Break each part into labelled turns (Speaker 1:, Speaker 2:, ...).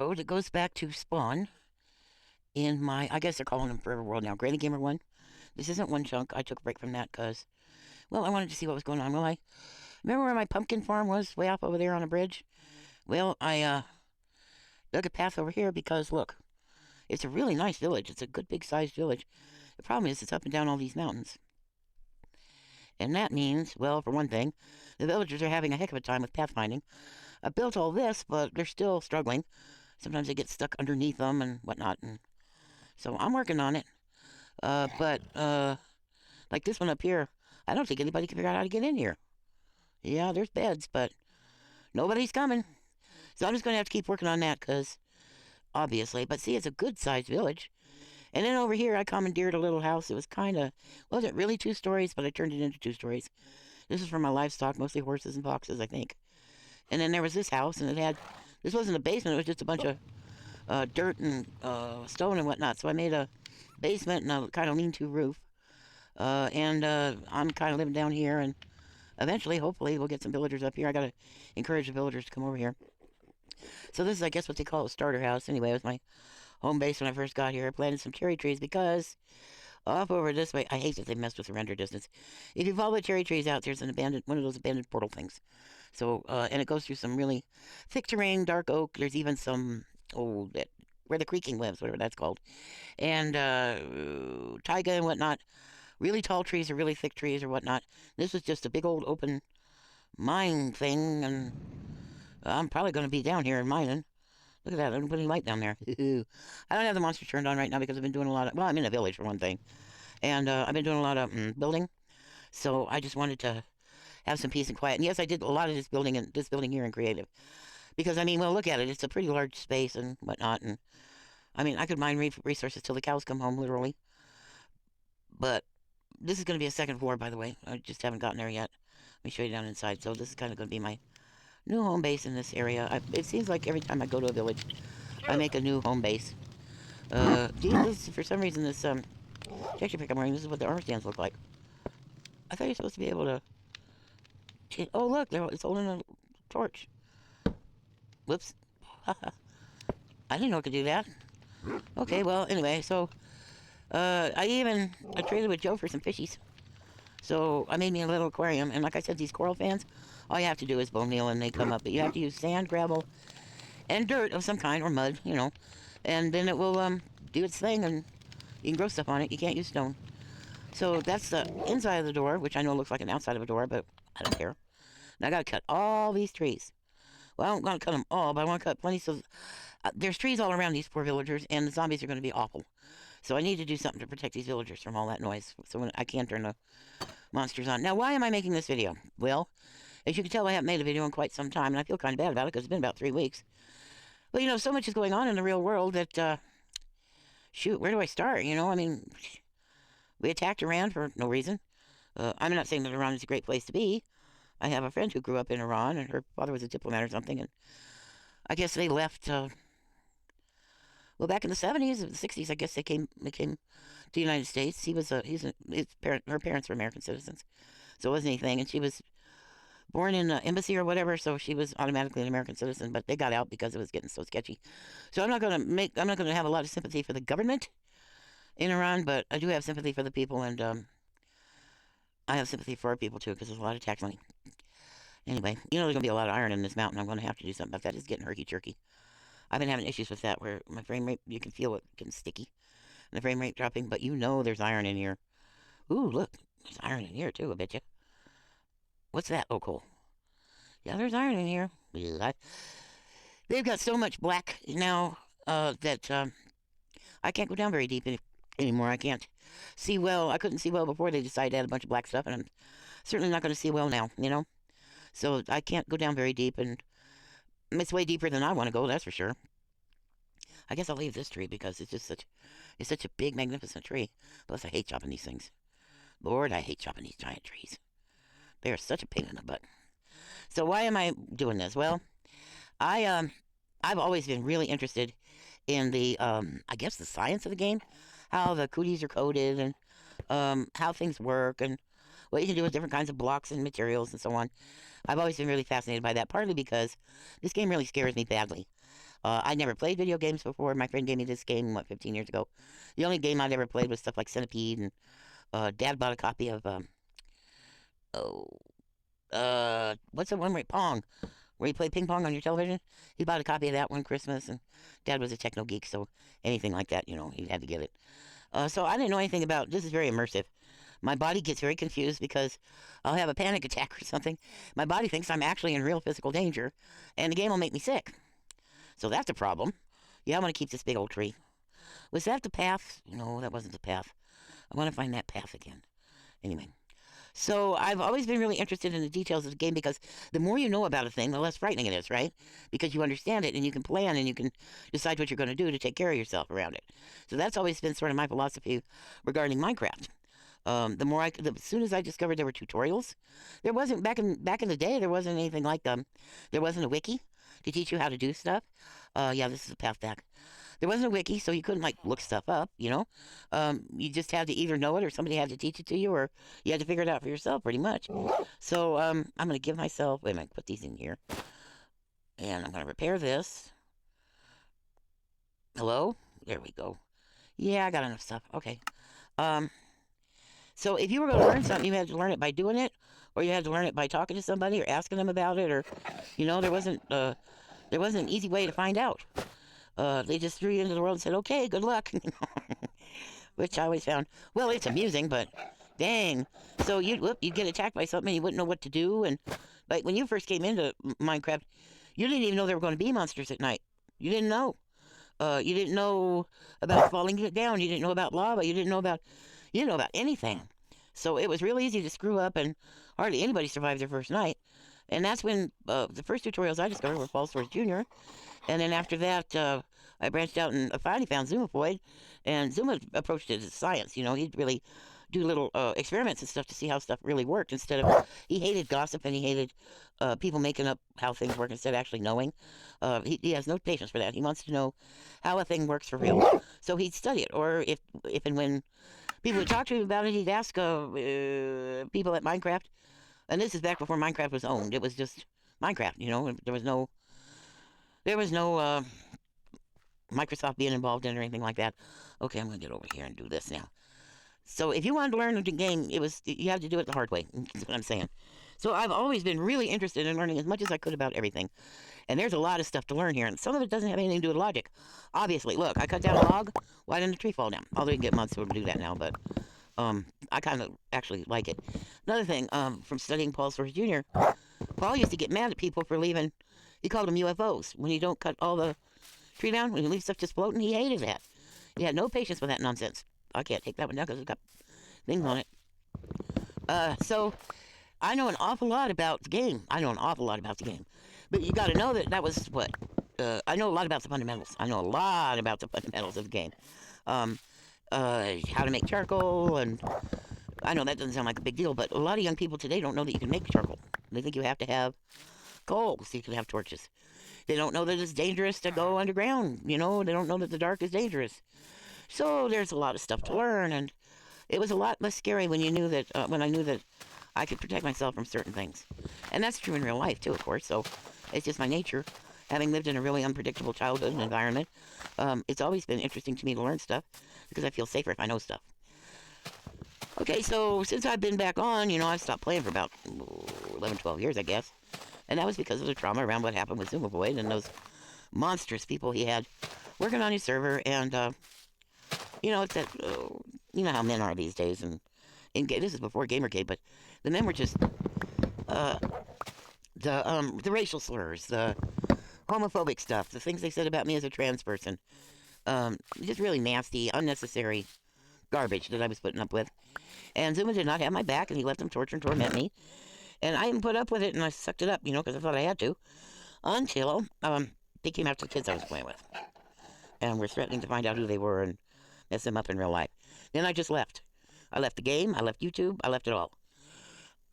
Speaker 1: Oh, it goes back to Spawn in my, I guess they're calling them Forever World now, Granny Gamer 1. This isn't one chunk. I took a break from that because, well, I wanted to see what was going on. Well, I remember where my pumpkin farm was, way off over there on a bridge. Well, I dug a path over here because, look, it's a really nice village. It's a good big sized village. The problem is it's up and down all these mountains. And that means, well, for one thing, the villagers are having a heck of a time with pathfinding. I built all this, but they're still struggling. Sometimes they get stuck underneath them and whatnot. And so I'm working on it. But like this one up here, I don't think anybody can figure out how to get in here. Yeah, there's beds, but nobody's coming. So I'm just going to have to keep working on that because obviously. But see, it's a good sized village. And then over here, I commandeered a little house. It was kind of, wasn't really 2 stories, but I turned it into 2 stories. This is for my livestock, mostly horses and foxes, I think. And then there was this house, and this wasn't a basement, it was just a bunch of dirt and stone and whatnot. So I made a basement and a kind of lean to roof. And I'm kind of living down here, and eventually, hopefully, we'll get some villagers up here. I got to encourage the villagers to come over here. So this is, I guess, what they call a starter house. Anyway, it was my home base when I first got here. I planted some cherry trees because off over this way, I hate that they messed with the render distance. If you follow the cherry trees out, there's an abandoned, one of those abandoned portal things. So, and it goes through some really thick terrain, dark oak. There's even some, oh, that, where the creaking lives, whatever that's called. And taiga and whatnot. Really tall trees or really thick trees or whatnot. This was just a big old open mine thing, and I'm probably going to be down here mining. Look at that, I'm putting light down there. I don't have the monster turned on right now because I've been doing a lot of, well, I'm in a village for one thing. And I've been doing a lot of building. So I just wanted to have some peace and quiet. And yes, I did a lot of this building here in creative. Because I mean, well, look at it. It's a pretty large space and whatnot. And I mean, I could mine resources till the cows come home, literally. But this is going to be a second floor, by the way. I just haven't gotten there yet. Let me show you down inside. So this is kind of going to be my new home base in this area. It seems like every time I go to a village, I make a new home base. Gee, for some reason, this texture pick I'm wearing, this is what the arm stands look like. I thought you're supposed to be able to. Oh, look, it's holding a torch. Whoops. I didn't know I could do that. Okay, well, anyway, so I traded with Joe for some fishies. So I made me a little aquarium, and like I said, these coral fans, all you have to do is bone meal and they come up. But you have to use sand, gravel, and dirt of some kind, or mud, and then it will do its thing, and you can grow stuff on it. You can't use stone. So that's the inside of the door, which I know looks like an outside of a door, but I don't care. Now I gotta cut all these trees. Well, I'm gonna cut them all, but I want to cut plenty. So there's trees all around these poor villagers, and the zombies are going to be awful. So I need to do something to protect these villagers from all that noise. So when I can't turn the monsters on. Now, why am I making this video? Well, as you can tell, I haven't made a video in quite some time, and I feel kind of bad about it because it's been about 3 weeks. But so much is going on in the real world that, shoot, where do I start? I mean, we attacked Iran for no reason. I'm not saying that Iran is a great place to be. I have a friend who grew up in Iran, and her father was a diplomat or something, and I guess they left. Well, back in the 70s, or the 60s, I guess they came to the United States. Her parents were American citizens, so it wasn't anything. And she was born in an embassy or whatever, so she was automatically an American citizen. But they got out because it was getting so sketchy. So I'm not gonna have a lot of sympathy for the government in Iran, but I do have sympathy for the people, and I have sympathy for our people too, because there's a lot of tax money. Anyway, there's gonna be a lot of iron in this mountain. I'm gonna have to do something about that. It's getting herky jerky. I've been having issues with that where my frame rate, you can feel it getting sticky and the frame rate dropping, but there's iron in here. Ooh, look, there's iron in here too, I bet you. What's that? Oh, cool. Yeah, there's iron in here. They've got so much black now that I can't go down very deep anymore. I can't see well. I couldn't see well before they decided to add a bunch of black stuff, and I'm certainly not going to see well now. So I can't go down very deep, and it's way deeper than I want to go, that's for sure. I guess I'll leave this tree because it's such a big, magnificent tree. Plus, I hate chopping these things. Lord, I hate chopping these giant trees. They are such a pain in the butt. So why am I doing this? Well, I I've always been really interested in the I guess the science of the game, how the cooties are coded, and how things work, and what you can do with different kinds of blocks and materials and so on. I've always been really fascinated by that, partly because this game really scares me badly. I never played video games before. My friend gave me this game, 15 years ago. The only game I'd ever played was stuff like Centipede, and Dad bought a copy of, oh, what's the one where Pong, where you play ping pong on your television? He bought a copy of that one Christmas, and Dad was a techno geek, so anything like that, he had to get it. So I didn't know anything about this. Is very immersive. My body gets very confused because I'll have a panic attack or something. My body thinks I'm actually in real physical danger, and the game will make me sick. So that's a problem. Yeah, I want to keep this big old tree. Was that the path? No, that wasn't the path. I want to find that path again. Anyway, so I've always been really interested in the details of the game because the more you know about a thing, the less frightening it is, right? Because you understand it and you can plan and you can decide what you're going to do to take care of yourself around it. So that's always been sort of my philosophy regarding Minecraft. As soon as I discovered there were tutorials, there wasn't back in the day. There wasn't anything like there wasn't a wiki to teach you how to do stuff. Yeah, this is a path back. There wasn't a wiki, so you couldn't like look stuff up. You just had to either know it or somebody had to teach it to you, or you had to figure it out for yourself, pretty much. So I'm gonna give myself. Wait a minute, put these in here, and I'm gonna repair this. Hello, there we go. Yeah, I got enough stuff. Okay. Um, So if you were going to learn something, you had to learn it by doing it, or you had to learn it by talking to somebody or asking them about it, or there wasn't an easy way to find out. They just threw you into the world and said, "Okay, good luck," which I always found well, it's amusing, but dang. So you'd get attacked by something, and you wouldn't know what to do, and like when you first came into Minecraft, you didn't even know there were going to be monsters at night. You didn't know. You didn't know about falling down. You didn't know about lava. You didn't know about anything. So it was real easy to screw up, and hardly anybody survived their first night. And that's when the first tutorials I discovered were False Source Junior. And then after that, I branched out and finally found Zoomofoid. And Zuma approached it as science. He'd really do little experiments and stuff to see how stuff really worked instead of. He hated gossip and he hated people making up how things work instead of actually knowing. He has no patience for that. He wants to know how a thing works for real. So he'd study it. Or if and when people would talk to him about it, he'd ask people at Minecraft. And this is back before Minecraft was owned. It was just Minecraft. There was no Microsoft being involved in it or anything like that. Okay, I'm gonna get over here and do this now. So if you wanted to learn the game, you had to do it the hard way. That's what I'm saying. So I've always been really interested in learning as much as I could about everything. And there's a lot of stuff to learn here, and some of it doesn't have anything to do with logic. Obviously, look, I cut down a log. Why didn't the tree fall down? Although you can get mods to do that now, but I kind of actually like it. Another thing, from studying Paul Source Jr., Paul used to get mad at people for leaving. He called them UFOs when you don't cut all the tree down. When you leave stuff just floating, he hated that. He had no patience with that nonsense. I can't take that one down because it's got things on it. So I know an awful lot about the game. I know an awful lot about the game. But you got to know that was what. I know a lot about the fundamentals. I know a lot about the fundamentals of the game. Um, how to make charcoal, and I know that doesn't sound like a big deal, but a lot of young people today don't know that you can make charcoal. They think you have to have coal so you can have torches. They don't know that it's dangerous to go underground. They don't know that the dark is dangerous. So there's a lot of stuff to learn, and it was a lot less scary when when I knew that I could protect myself from certain things. And that's true in real life too, of course. So it's just my nature. Having lived in a really unpredictable childhood and environment, it's always been interesting to me to learn stuff because I feel safer if I know stuff. Okay, so since I've been back on, I've stopped playing for about 11, 12 years, I guess. And that was because of the trauma around what happened with Zoomovoid and those monstrous people he had working on his server. And, it's that, you know how men are these days. And this is before Gamergate, but the men were just, the racial slurs, the homophobic stuff, the things they said about me as a trans person. Just really nasty, unnecessary garbage that I was putting up with. And Zuma did not have my back, and he let them torture and torment me. And I even put up with it, and I sucked it up, because I thought I had to. Until they came after the kids I was playing with. And were threatening to find out who they were and mess them up in real life. Then I just left. I left the game, I left YouTube, I left it all.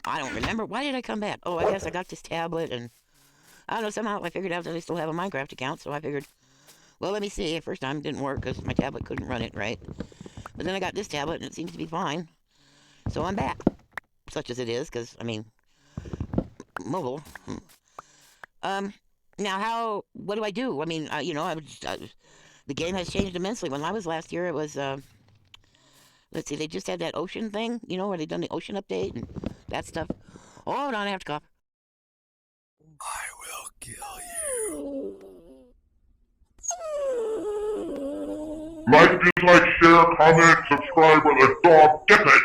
Speaker 1: I don't remember. Why did I come back? Oh, I guess I got this tablet, and I don't know, somehow I figured out that I still have a Minecraft account, so I figured, well, let me see. First time it didn't work because my tablet couldn't run it right. But then I got this tablet, and it seems to be fine. So I'm back. Such as it is, because, mobile. Now, what do I do? I mean, the game has changed immensely. When I was last year, it was, let's see, they just had that ocean thing, where they done the ocean update and that stuff. Oh, hold on, I have to cough.
Speaker 2: I will kill you.
Speaker 3: Like, dislike, share, comment, subscribe, or the dog gets it.